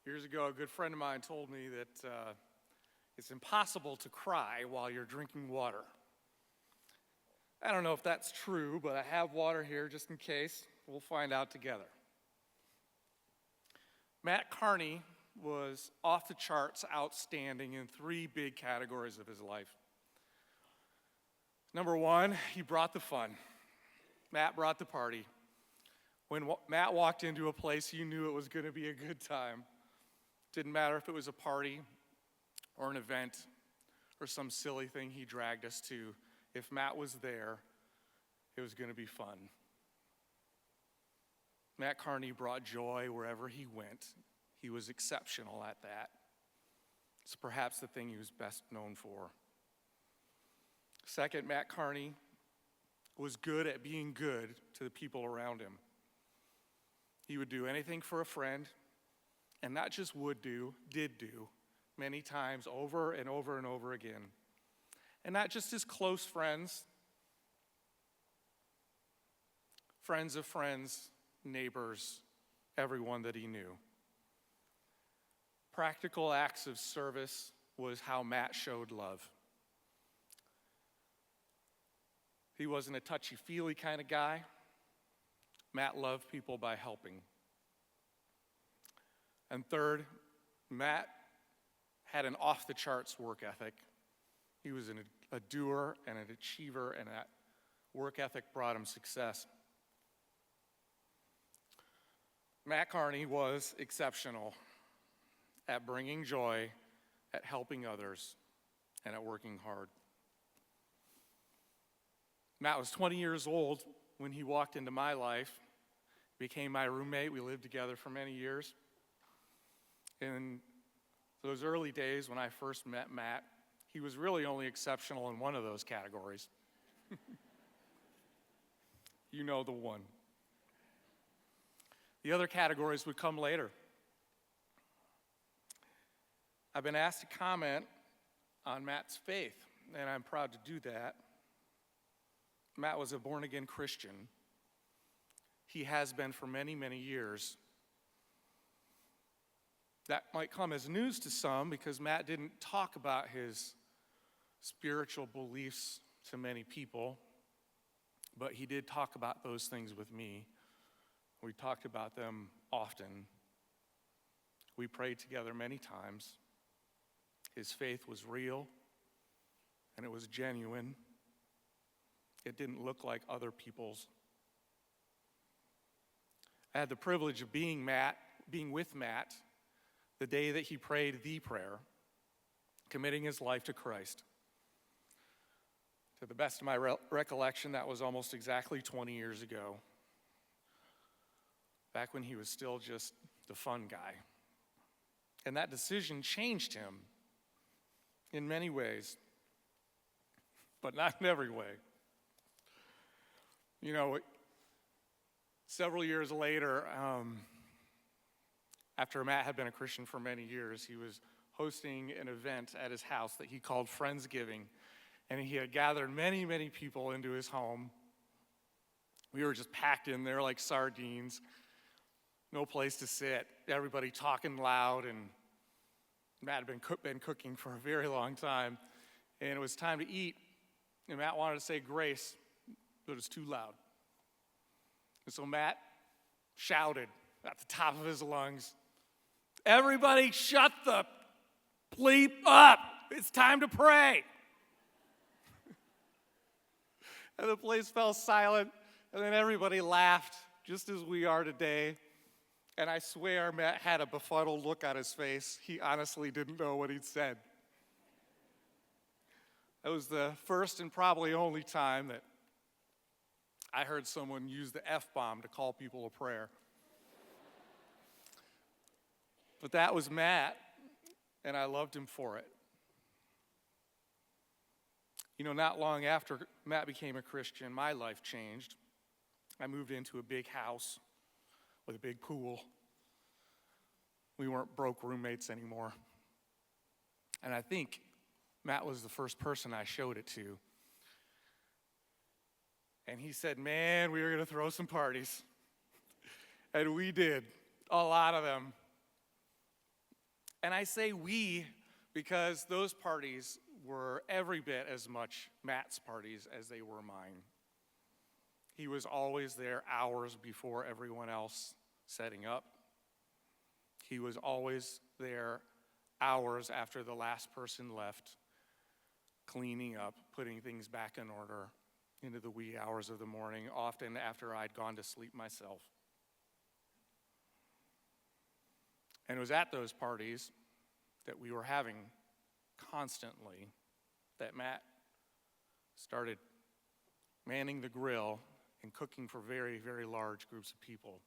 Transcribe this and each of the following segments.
Years ago, a good friend of mine told me that it's impossible to cry while you're drinking water. I don't know if that's true, but I have water here just in case. We'll find out together. Matt Carney was off the charts outstanding in three big categories of his life. Number one, he brought the fun. Matt brought the party. When Matt walked into a place, you knew it was going to be a good time. Didn't matter if it was a party or an event or some silly thing he dragged us to. If Matt was there, it was going to be fun. Matt Carney brought joy wherever he went. He was exceptional at that. It's perhaps the thing he was best known for. Second, Matt Carney was good at being good to the people around him. He would do anything for a friend, and not just would do, did do, many times over and over and over again. And not just his close friends, friends of friends, neighbors, everyone that he knew. Practical acts of service was how Matt showed love. He wasn't a touchy-feely kind of guy. Matt loved people by helping. And third, Matt had an off-the-charts work ethic. He was a doer and an achiever, and that work ethic brought him success. Matt Carney was exceptional at bringing joy, at helping others, and at working hard. Matt was 20 years old when he walked into my life, became my roommate. We lived together for many years. In those early days when I first met Matt, he was really only exceptional in one of those categories. You know the one. The other categories would come later. I've been asked to comment on Matt's faith, and I'm proud to do that. Matt was a born-again Christian. He has been for many, many years. That might come as news to some because Matt didn't talk about his spiritual beliefs to many people, but he did talk about those things with me. We talked about them often. We prayed together many times. His faith was real, and it was genuine. It didn't look like other people's. I had the privilege of being with Matt the day that he prayed the prayer, committing his life to Christ. To the best of my recollection, that was almost exactly 20 years ago, back when he was still just the fun guy. And that decision changed him in many ways, but not in every way. You know, several years later, after Matt had been a Christian for many years, he was hosting an event at his house that he called Friendsgiving. And he had gathered many, many people into his home. We were just packed in there like sardines. No place to sit. Everybody talking loud. And Matt had been cooking for a very long time. And it was time to eat. And Matt wanted to say grace, but it was too loud. And so Matt shouted at the top of his lungs, "Everybody shut the bleep up. It's time to pray." And the place fell silent, and then everybody laughed, just as we are today. And I swear Matt had a befuddled look on his face. He honestly didn't know what he'd said. That was the first and probably only time that I heard someone use the F-bomb to call people to prayer. But that was Matt, and I loved him for it. You know, not long after Matt became a Christian, my life changed. I moved into a big house with a big pool. We weren't broke roommates anymore. And I think Matt was the first person I showed it to. And he said, "Man, we were going to throw some parties." And we did, a lot of them. And I say we because those parties were every bit as much Matt's parties as they were mine. He was always there hours before everyone else setting up. He was always there hours after the last person left, cleaning up, putting things back in order into the wee hours of the morning, often after I'd gone to sleep myself. And it was at those parties that we were having constantly that Matt started manning the grill and cooking for very, very large groups of people.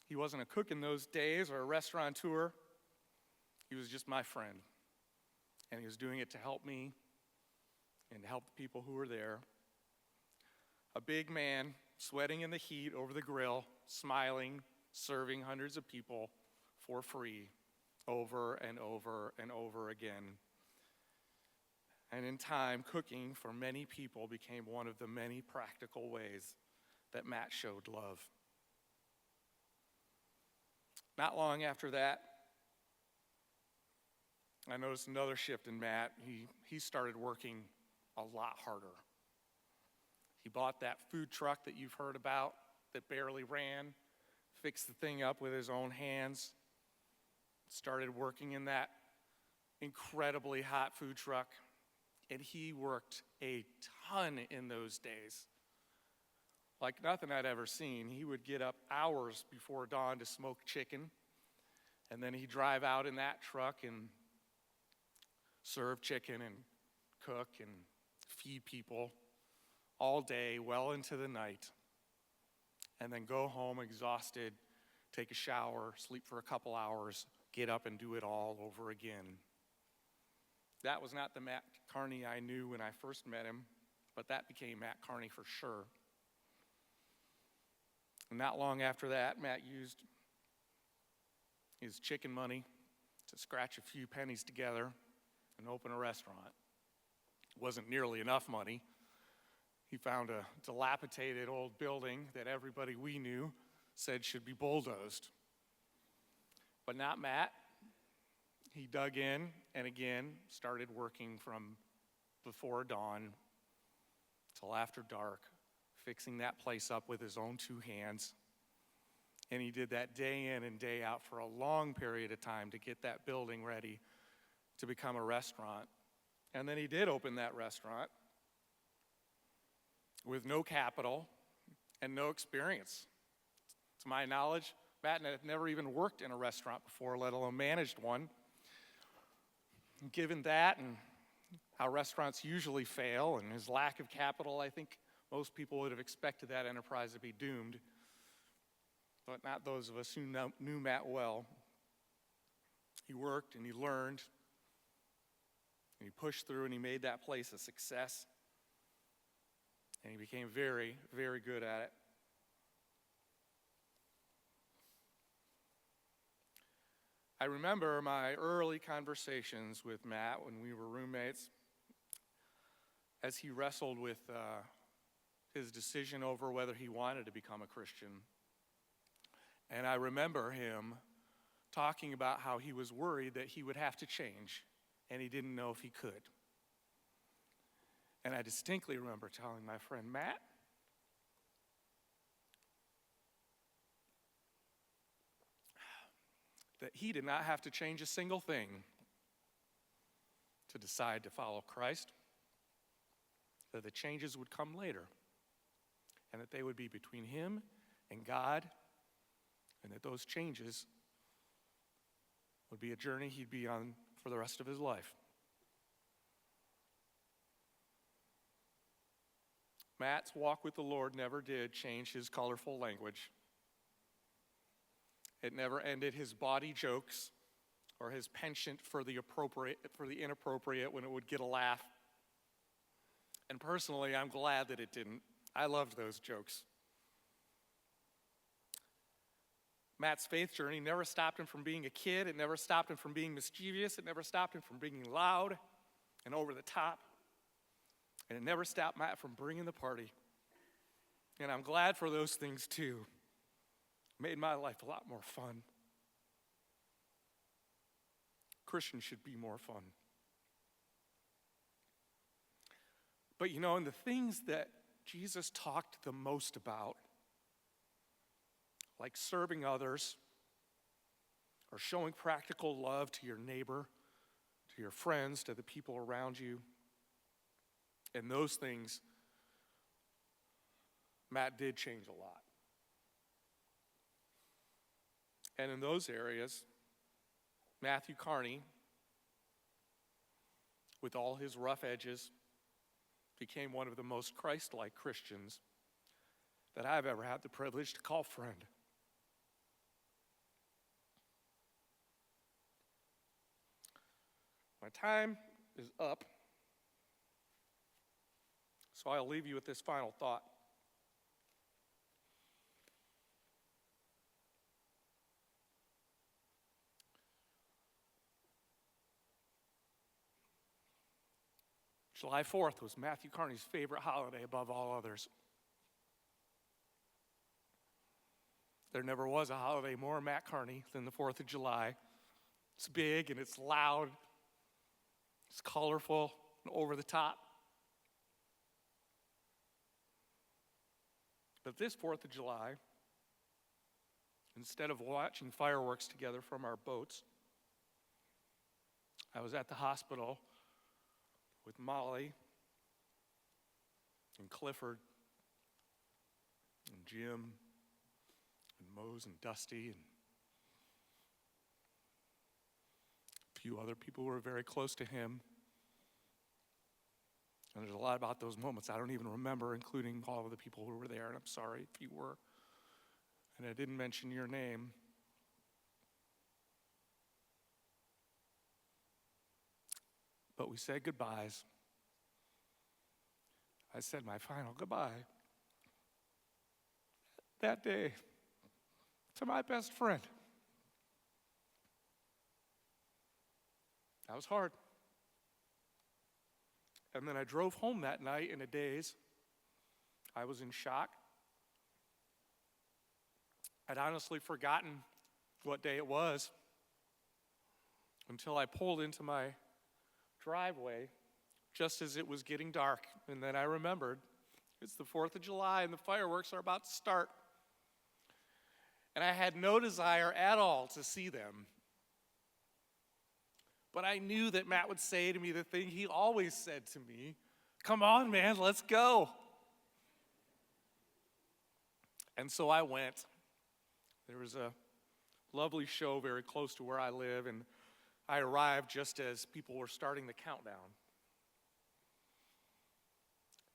He wasn't a cook in those days or a restaurateur. He was just my friend. And he was doing it to help me and to help the people who were there. A big man, sweating in the heat over the grill, smiling, serving hundreds of people for free over and over and over again. And in time, cooking for many people became one of the many practical ways that Matt showed love. Not long after that, I noticed another shift in Matt. He started working a lot harder. He bought that food truck that you've heard about that barely ran, fixed the thing up with his own hands, started working in that incredibly hot food truck, and he worked a ton in those days. Like nothing I'd ever seen. He would get up hours before dawn to smoke chicken, and then he'd drive out in that truck and serve chicken and cook and feed people all day, well into the night, and then go home exhausted, take a shower, sleep for a couple hours, get up and do it all over again. That was not the Matt Carney I knew when I first met him, but that became Matt Carney for sure. And not long after that, Matt used his chicken money to scratch a few pennies together and open a restaurant. It wasn't nearly enough money. He found a dilapidated old building that everybody we knew said should be bulldozed. But not Matt. He dug in and again started working from before dawn till after dark, fixing that place up with his own two hands. And he did that day in and day out for a long period of time to get that building ready to become a restaurant. And then he did open that restaurant with no capital and no experience. To my knowledge, Matt had never even worked in a restaurant before, let alone managed one. Given that and how restaurants usually fail and his lack of capital, I think most people would have expected that enterprise to be doomed, but not those of us who knew Matt well. He worked and he learned and he pushed through and he made that place a success, and he became very, very good at it. I remember my early conversations with Matt when we were roommates as he wrestled with his decision over whether he wanted to become a Christian. And I remember him talking about how he was worried that he would have to change, and he didn't know if he could. And I distinctly remember telling my friend Matt, that he did not have to change a single thing to decide to follow Christ, that the changes would come later, and that they would be between him and God, and that those changes would be a journey he'd be on for the rest of his life. Matt's walk with the Lord never did change his colorful language. It never ended his body jokes or his penchant for the inappropriate when it would get a laugh. And personally, I'm glad that it didn't. I loved those jokes. Matt's faith journey never stopped him from being a kid. It never stopped him from being mischievous. It never stopped him from being loud and over the top. And it never stopped Matt from bringing the party. And I'm glad for those things too. made my life a lot more fun. Christians should be more fun. But in the things that Jesus talked the most about, like serving others or showing practical love to your neighbor, to your friends, to the people around you, and those things, Matt did change a lot. And in those areas, Mathew Carney, with all his rough edges, became one of the most Christ-like Christians that I've ever had the privilege to call friend. My time is up, so I'll leave you with this final thought. July 4th was Mathew Carney's favorite holiday above all others. There never was a holiday more Matt Carney than the 4th of July. It's big and it's loud. It's colorful and over the top. But this 4th of July, instead of watching fireworks together from our boats, I was at the hospital with Molly and Clifford and Jim and Mose and Dusty and a few other people who were very close to him. And there's a lot about those moments I don't even remember, including all of the people who were there, and I'm sorry if you were. And I didn't mention your name. But we said goodbyes. I said my final goodbye that day to my best friend. That was hard. And then I drove home that night in a daze. I was in shock. I'd honestly forgotten what day it was until I pulled into my driveway just as it was getting dark. And then I remembered it's the 4th of July and the fireworks are about to start. And I had no desire at all to see them. But I knew that Matt would say to me the thing he always said to me, "Come on, man, let's go." And so I went. There was a lovely show very close to where I live, and I arrived just as people were starting the countdown.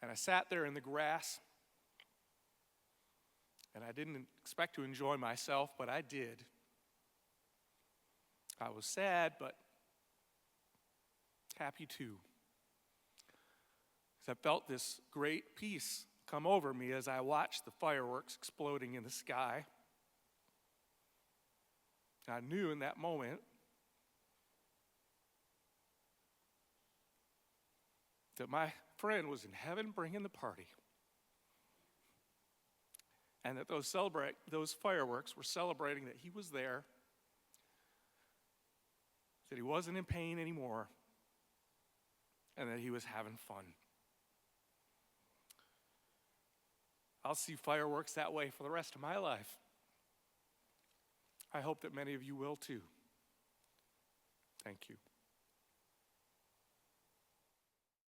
And I sat there in the grass, and I didn't expect to enjoy myself, but I did. I was sad, but happy too. Because I felt this great peace come over me as I watched the fireworks exploding in the sky. I knew in that moment that my friend was in heaven bringing the party. And that those fireworks were celebrating that he was there, that he wasn't in pain anymore, and that he was having fun. I'll see fireworks that way for the rest of my life. I hope that many of you will too. Thank you.